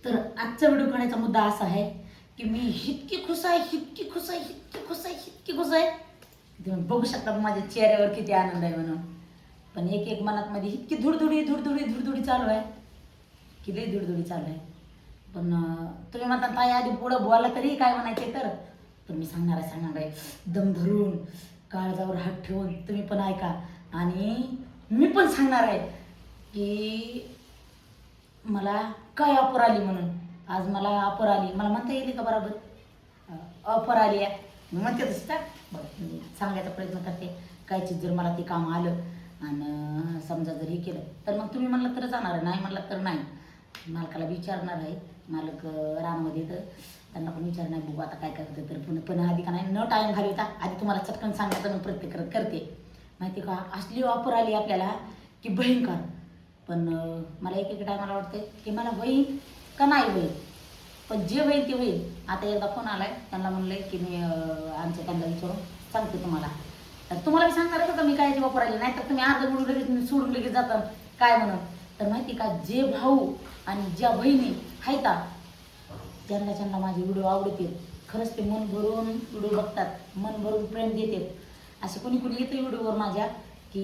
तर आजचा व्हिडिओ काढायचा मुद्दा असा आहे की मी इतकी खुश आहे, इतकी खुश आहे, इतकी खुश आहे, इतकी खुश आहे. तुम्ही बघू शकता माझ्या चेहऱ्यावर किती आनंद आहे म्हणून. पण एक एक मनात मध्ये इतकी धुडधुडी धुडधुडी धुडधुडी चालू आहे की लई धुडधुडी चालू आहे. पण तुम्ही म्हणता ताई आधी पुढं बोला तरी काय म्हणायचे तर मी सांगणार आहे दम धरून काळजावर हात ठेवून. तुम्ही पण ऐका आणि मी पण सांगणार आहे की मला काय ऑफर आली म्हणून. आज मला ऑफर आली, मला म्हणता येईल का बरोबर ऑफर आली आहे मी म्हणते तसं का बरं मी सांगायचा प्रयत्न करते. काय चीज जर मला ते काम आलं आणि समजा जर हे केलं तर मग तुम्ही म्हणलं तर जाणार आहे, नाही म्हणलं तर नाही. मालकाला विचारणार आहे, मालक रानामध्ये तर त्यांना पण विचारणार बघू आता काय करते. तर पण आधी का नाही न टाईम घालवता आधी तुम्हाला चटकन सांगायचं मी प्रत्येक करते. माहिती का असली ऑफर आली आपल्याला की भयंकर. पण मला एक टायमाला वाटतं की मला होईल का नाही होईल, पण जे होईल ते होईल. आता एकदा फोन आला आहे, त्यांना म्हणलं की मी आमच्या त्यांना विचारून सांगते तुम्हाला. तर तुम्हाला मी सांगणार आहे का मी काय ऑफर आली, नाही तर तुम्ही अर्ध बुडून लगेच सोडून लगेच जाता काय म्हणून. तर माहिती का जे भाऊ आणि ज्या बहिणी आहेत ज्यांना माझे व्हिडिओ आवडतील, खरंच ते मन भरून व्हिडिओ बघतात, मन भरून प्रेम देतात. असे कोणी येतं व्हिडिओवर माझ्या की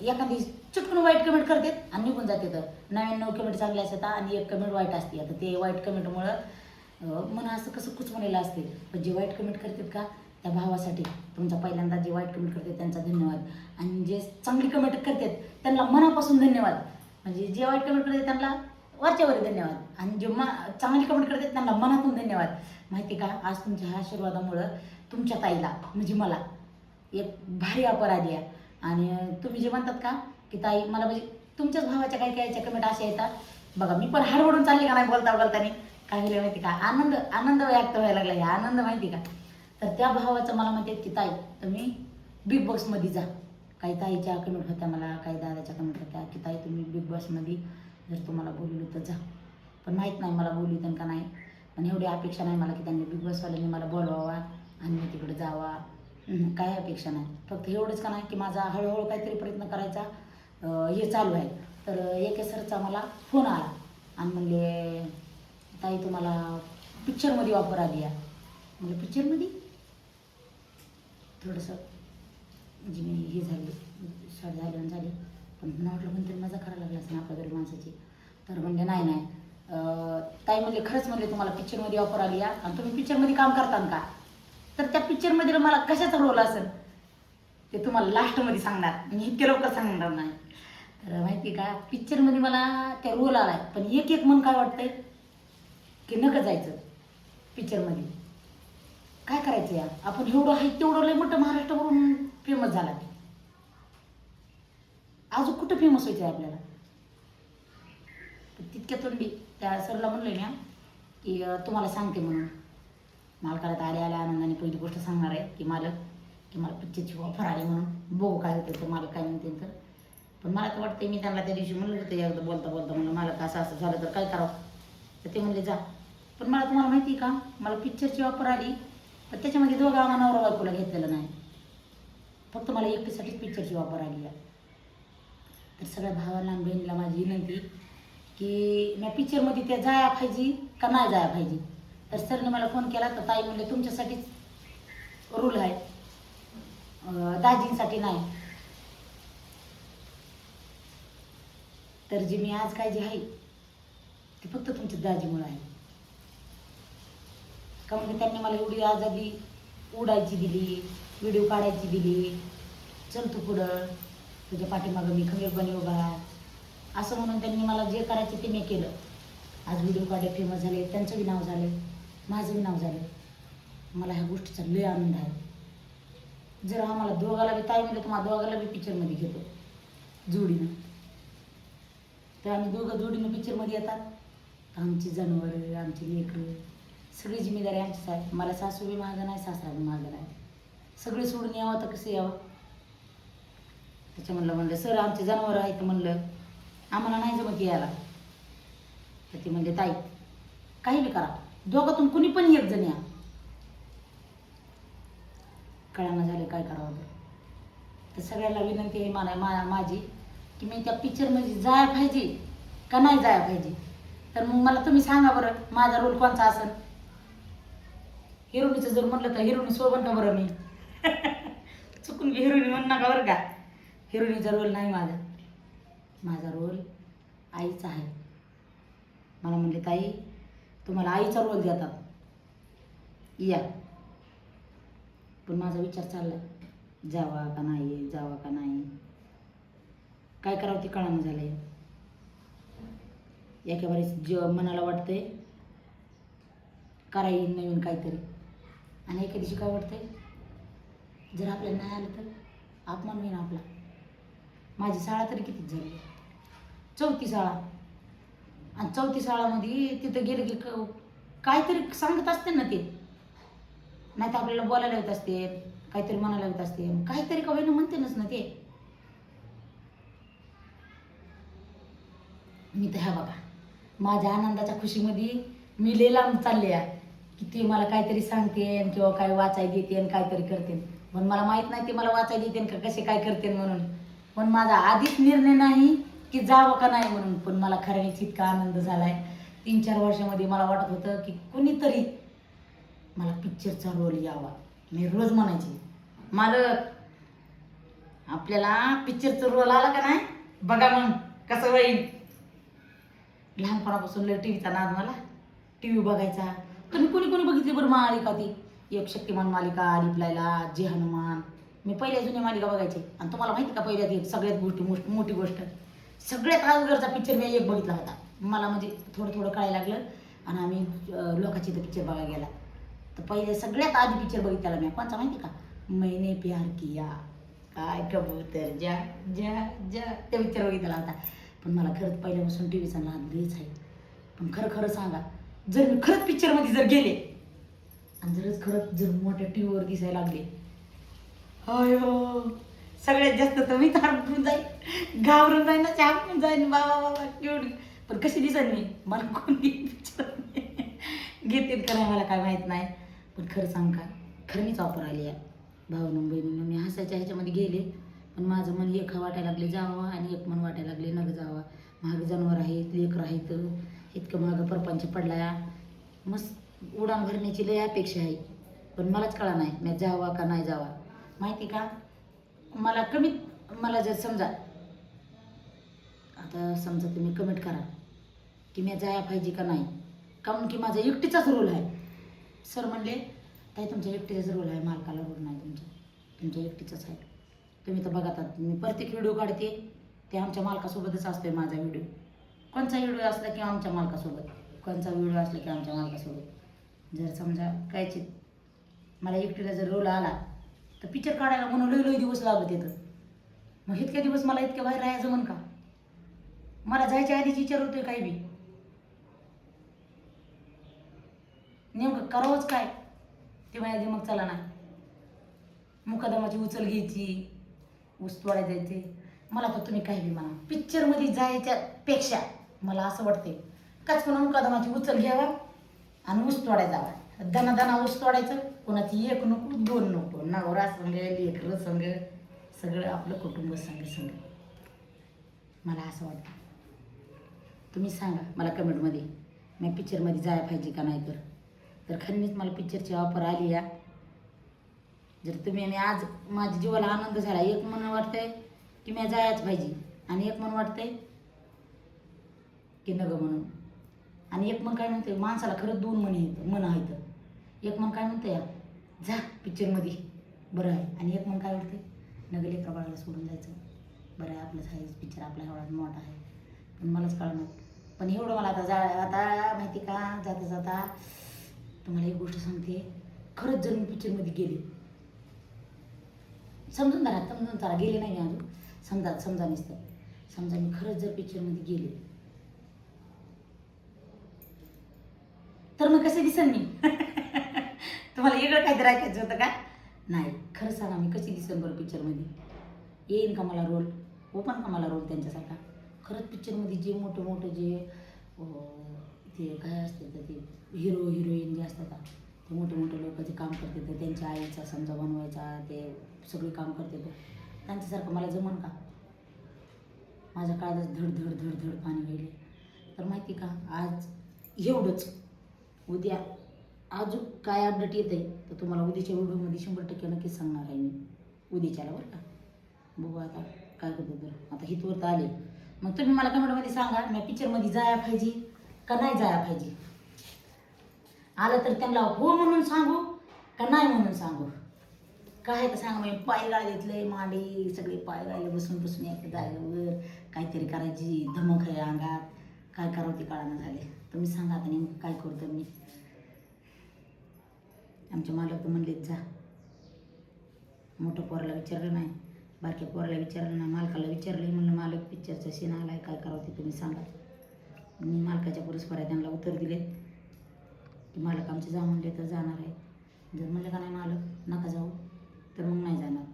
एखादी चुटकून वाईट कमेंट करतात आणि निघून जाते. तर 99 कमेंट चांगले असतात आणि एक कमेंट वाईट असते. आता ते वाईट कमेंटमुळं मन असं कसं कुचमलेलं असते. पण जे वाईट कमेंट करतात का त्या भावासाठी तुमचा पहिल्यांदा जे वाईट कमेंट करतात त्यांचा धन्यवाद. आणि जे चांगली कमेंट करतात त्यांना मनापासून धन्यवाद. म्हणजे जे वाईट कमेंट करतात त्यांना वरच्यावर धन्यवाद आणि जे चांगली कमेंट करतात त्यांना मनातून धन्यवाद. माहिती का आज तुमच्या ह्या आशीर्वादामुळं तुमच्या ताईला म्हणजे मला एक भारी ऑफर आली आहे. आणि तुम्ही जे म्हणतात का की ताई मला म्हणजे तुमच्याच भावाच्या काही काहीच्या कमेंट अशा येतात बघा. मी पण हडबडून चालली का नाही बोलताना काय होईल माहिती का, आनंद व्यक्त व्हायला लागला. हे आनंद माहिती का. तर त्या भावाचं मला म्हणतात की ताई तुम्ही बिग बॉसमध्ये जा. काही ताईच्या कमेंट होत्या, मला काही दादाच्या कमेंट होत्या की ताई तुम्ही बिग बॉसमध्ये जर तुम्हाला बोलवलं तर जा. पण माहीत नाही मला बोलवतं का नाही. पण एवढी अपेक्षा नाही मला की त्यांनी बिग बॉसवाल्यांनी मला बोलवावा आणि मी तिकडे जावा. काय अपेक्षा नाही. फक्त एवढंच का नाही की माझा हळूहळू काहीतरी प्रयत्न करायचा हे चालू आहे. तर एके सरचा मला फोन आला आणि म्हणले ताई तुम्हाला पिक्चरमध्ये ऑफर आली आहे. म्हणजे पिक्चरमध्ये थोडंसं म्हणजे मी हे झाले शाळा झाले पण मला वाटलं कोणतरी मजा करायला लागला असं ना आपल्या गरीब माणसाची. तर म्हणले नाही ताई म्हणले खरंच म्हणले तुम्हाला पिक्चरमध्ये ऑफर आली आहे आणि तुम्ही पिक्चरमध्ये काम करता का. तर त्या पिक्चरमध्ये मला कशाचा रोल असेल ते तुम्हाला लास्टमध्ये सांगणार, मी इतके लवकर सांगणार नाही. तर माहिती का पिक्चरमध्ये मला त्या रोल आला आहे. पण एक मन काय वाटतंय की नका जायचं पिक्चरमध्ये. काय करायचं या आपण एवढं आहे तेवढं लय मोठं महाराष्ट्रावरून फेमस झाला. अजून कुठं फेमस व्हायचं आहे आपल्याला. तितक्या तोंडी त्या सरला म्हणलं ना की तुम्हाला सांगते म्हणून. मालकाला आल्या आनंदाने पहिली गोष्ट सांगणार आहे की मालक की मला पिक्चरची ऑफर आली म्हणून बघू काय होतं तर मालक काय म्हणते. तर पण मला तर वाटतं मी त्यांना त्या दिवशी म्हणलं होतं एकदा बोलता म्हणलं मालक असं झालं तर काय करावं. तर ते म्हणले जा. पण मला तुम्हाला माहिती का मला पिक्चरची ऑफर आली पण त्याच्यामध्ये दोघं आम्हाला नवरा बायकोला घेतलेलं नाही. फक्त मला एकटीसाठीच पिक्चरची ऑफर आली आहे. तर सगळ्या भावांना आणि बहिणीला माझी विनंती की मी पिक्चरमध्ये त्या जाया पाहिजे का नाही जाया पाहिजे. तर सरने मला फोन केला तर ताई म्हणले तुमच्यासाठीच रूल आहे, दाजींसाठी नाही. तर जे मी आज काय जे आहे ते फक्त तुमच्या दाजीमुळे आहे. का म्हणजे त्यांनी मला एवढी आजादी उडायची दिली, व्हिडिओ काढायची दिली. चल तू पुढं तुझ्या पाठीमागं मी खंबीरपणे उभा आहे असं म्हणून त्यांनी मला जे करायचे ते मी केलं. आज व्हिडिओ काढे फेमस झाले, त्यांचं बी नाव झालं, माझं बी नाव झालं. मला ह्या गोष्टीचा लय आनंद आहे. जर आम्हाला दोघाला बी ताई म्हणजे तुम्हाला दोघाला बी पिक्चरमध्ये घेतो जोडीनं. तर आम्ही दोघं जोडीनं पिक्चरमध्ये येतात. आमची जनावरं आमची लेकरं सगळी जिम्मेदारी आमचीच आहे. मला सासू बी मागं नाही, सासरा बी मागं नाही. सगळे सोडून यावं तर कसं यावं. त्याच्या म्हणलं सर आमचे जनावरं आहेत म्हणलं आम्हाला नाही जमत यायला. तर ते म्हणले ताई काही बी करा दोघातून कुणी पण एक जण या. कळाना झाले काय करावं. तर सगळ्यांना विनंती आहे माझी की मी त्या पिक्चरमध्ये जाया पाहिजे का नाही जाया पाहिजे. तर मग मला तुम्ही सांगा बरं माझा रोल कोणचा असेल. हिरोनीचं जर म्हटलं तर हिरोनी सोबन का बरं मी. चुकून हिरोईन म्हणू नका बरं का. हिरोईनचा रोल नाही माझा. माझा रोल आईचा आहे. मला म्हणले ताई तुम्हाला आईचा रोल देतात या. पण माझा विचार चालला जावा का नाही जावा का नाही. काय करावं ते कळानं झालंय. एका वेळेस मनाला वाटतंय करा येईल नवीन काहीतरी, आणि एका दिवशी काय वाटतंय जर आपल्याला नाही आलं तर अपमान होईन आपला. माझी शाळा तरी किती झाली, 4थी शाळा. आणि 4थी शाळामध्ये तिथं गेलं की काहीतरी सांगत असते ना ते, नाही तर आपल्याला बोलायला येत असते, काहीतरी म्हणायला येत असते, काहीतरी का होईना म्हणतेनच ना ते. मी तर ह्या बघा माझ्या आनंदाच्या खुशीमध्ये मी लय लांब चालले आहे की ते मला काहीतरी सांगते किंवा काय वाचाय देते आणि काहीतरी करते. पण मला माहीत नाही ते मला वाचाय देते का कसे काय करते म्हणून. पण माझा आधीच निर्णय नाही की जावं का नाही म्हणून. पण मला खऱ्यानेच इतका आनंद झाला आहे. 3-4 वर्षामध्ये मला वाटत होतं की कुणीतरी मला पिक्चरचा रोल यावा. मी रोज म्हणायची मालक आपल्याला पिक्चरचा रोल आला का नाही बघा मग कसं होईल. लहानपणापासून लय टी व्हीचा नाद मला. टी व्ही बघायचा. तुम्ही कोणी कोणी बघितली बरं मालिका ती एक शक्तिमान मालिका, आलिफ लैला, जे हनुमान. मी पहिल्या जुन्या मालिका बघायचे. आणि तुम्हाला माहिती का पहिल्या ती सगळ्यात मोठी गोष्ट सगळ्यात अगोदरचा पिक्चर मी एक बघितला होता. मला म्हणजे थोडं थोडं कळायला लागलं आणि आम्ही लोकांची तर पिक्चर बघायला गेला. तर पहिले सगळ्यात आधी पिक्चर बघितला मी कोणचा माहिती का, मैंने प्यार किया, काय कबूतर जा जा जा, त्या पिक्चर बघितला होता. पण मला खरंच पहिल्यापासून टी व्हीचा नाद लयच आहे. पण खरं खरं सांगा जर मी खरंच पिक्चरमध्ये जर गेले आणि खरंच मोठ्या टी व्हीवर दिसायला लागले अयो सगळ्यात जास्त तर मी थांबून जाईन, घाबरून जाईन ना, छापून जाईन बाबा बाबा केवढी. पण कशी दिसेल मी मला कोणी पिक्चर घेतील का नाही मला काय माहीत नाही. पण खरं सांग का खरं मीच ऑफर आली आहे भावनं बहिणीनं. मी हसायच्या ह्याच्यामध्ये गेले पण माझं मन एक वाटायला लागले जावं आणि एक मन वाटायला लागले नग जावा. महाग जनावर आहेत, लेकर आहेत, इतकं महाग परपंच पडला. मस्त उडान भरण्याची लय अपेक्षा आहे. पण मलाच कळा नाही मी जावा का नाही जावा. माहिती का मला जर समजा आता समजा तुम्ही कमेंट करा की मी जाया पाहिजे का नाही, काऊन की माझा एकटीचाच रोल आहे. सर म्हणले ताई तुमच्या एकटीचाच रोल आहे, मालकाला रोल नाही तुमच्या एकटीचाच आहे. तुम्ही तर बघतात मी प्रत्येक व्हिडिओ काढते ते आमच्या मालकासोबतच असतोय माझा व्हिडिओ. कोणचा व्हिडिओ असला की आमच्या मालकासोबत, कोणचा व्हिडिओ असला की आमच्या मालकासोबत. जर समजा कायची मला एकटीला जर रोल आला तर पिक्चर काढायला म्हणून लय दिवस लागत येतं. मग इतक्या दिवस मला इतक्या बाहेर राहायचं म्हण का. मला जायच्या आधीच विचार होतोय काही बी नेमकं करावंच काय ते माझ्या दिमाग चला ना. मुकादमाची उचल घ्यायची, ऊस तोडायला जायचे. मला तर तुम्ही काही बी म्हणा पिक्चरमध्ये जायच्या पेक्षा मला असं वाटते काच पण मुकादमाची उचल घ्यावा आणि ऊस तोडायला जावा. दना ऊस तोडायचं, कोणाची एक नको दोन नको, नवरा संग लेकरं संग सगळं आपलं कुटुंब संग मला असं वाटतं. तुम्ही सांगा मला कमेंटमध्ये मी पिक्चरमध्ये जायला पाहिजे का नाही. तर खरंच मला पिक्चरची ऑफर आली या. जर तुम्ही आणि आज माझ्या जीवाला आनंद झाला. एक मन वाटतंय की मी जायच पाहिजे आणि एक मन वाटतंय की नगं म्हणून. आणि एक मन काय म्हणते माणसाला खरंच 2 मन आहेत. एक मन काय म्हणते या जा पिक्चरमध्ये बरं आहे, आणि एक मन काय वाटते नगं लेकरा बाळाला सोडून जायचं बरं आहे, आपलंच आहे पिक्चर आपला एवढा मोठा आहे. पण मलाच कळणार. पण एवढं मला आता माहिती का जाता जाता तुम्हाला एक गोष्ट सांगते. खरंच जर मी पिक्चरमध्ये गेले समजून धरा गेले नाही मी अजून समजा नसतं. समजा मी खरंच जर पिक्चरमध्ये गेले तर मग कसं दिसेल मी. तुम्हाला वेगळं काहीतरी ऐकायचं होतं का नाही. खरं सांगा मी कशी दिसेल बरं पिक्चरमध्ये. येईन का मला रोल, ओपन का मला रोल त्यांच्यासारखा. खरंच पिक्चरमध्ये जे मोठं जे ते काय असते तर ते हिरो हिरोईन जे असतात ते मोठे लोक जे काम करते तर त्यांच्या आईचा समजा बनवायचा ते सगळे काम करते तर त्यांच्यासारखं मला जमन का. माझ्या काळात धड धड धड धड पाणी गेले. तर माहिती का आज एवढंच. उद्या अजून काय अपडेट येत आहे तर तुम्हाला उद्याच्या व्हिडिओमध्ये 100% नक्कीच सांगणार आहे मी उद्याच्याला बरं का. बघू आता काय करतो. तर आता हितवर तर आले. मग तुम्ही मला कमेंटमध्ये सांगा मी पिक्चरमध्ये जाया पाहिजे का नाही जाया पाहिजे. आलं तर त्यांना हो म्हणून सांगू का नाही म्हणून सांगू. काय तर सांगा मी पाय गाळलेतले मांडी सगळे पाय गाळले बसून बसून एक जागेवर काहीतरी करायची धमक आहे अंगात. काय करावं ते कळानं झाले. तुम्ही सांगा आता नेमकं काय करतो मी. आमच्या मालक तर म्हणलेत जा. मोठं पोराला विचारलं नाही बारक्या पोराला विचारलं नाही मालकाला विचारले. म्हणलं मालक पिक्चरचा सीन आलाय काय करावं ते तुम्ही सांगा. मी मालकाच्या परस्परा त्यांना उत्तर दिले की मालक आमचे जा म्हणले तर जाणार आहे. जर म्हणलं का नाही मालक नका जाऊ तर मग नाही जाणार.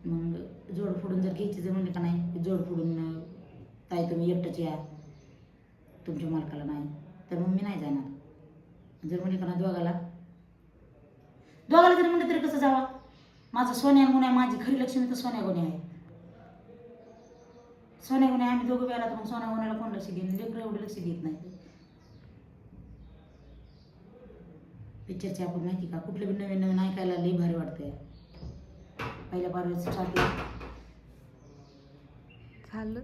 मग जोड फोडून जर घ्यायची जर म्हणले का नाही जोड फोडून ताई तुम्ही एकटंच या तुमच्या मालकाला नाही तर मग मी नाही जाणार. जर म्हणले का नाही दोघाला जरी म्हणलं तरी कसं जावा. माझं सोन्या गुन्हा आहे माझी खरी लक्ष्मी तर सोन्या गुन्हे आहे. सोन्या गुन्हे आम्ही दोघं वेळा तर मग सोन्या गुन्ह्याला कोण लक्ष घेईन. लेकरं एवढं लक्ष घेत नाही. पिक्चरचे आपण माहिती का कुठलं बी नवीन नवीन ऐकायला लई भारी वाटतंय. पहिल्या पार्वेचं स्टार्टिंग झालं.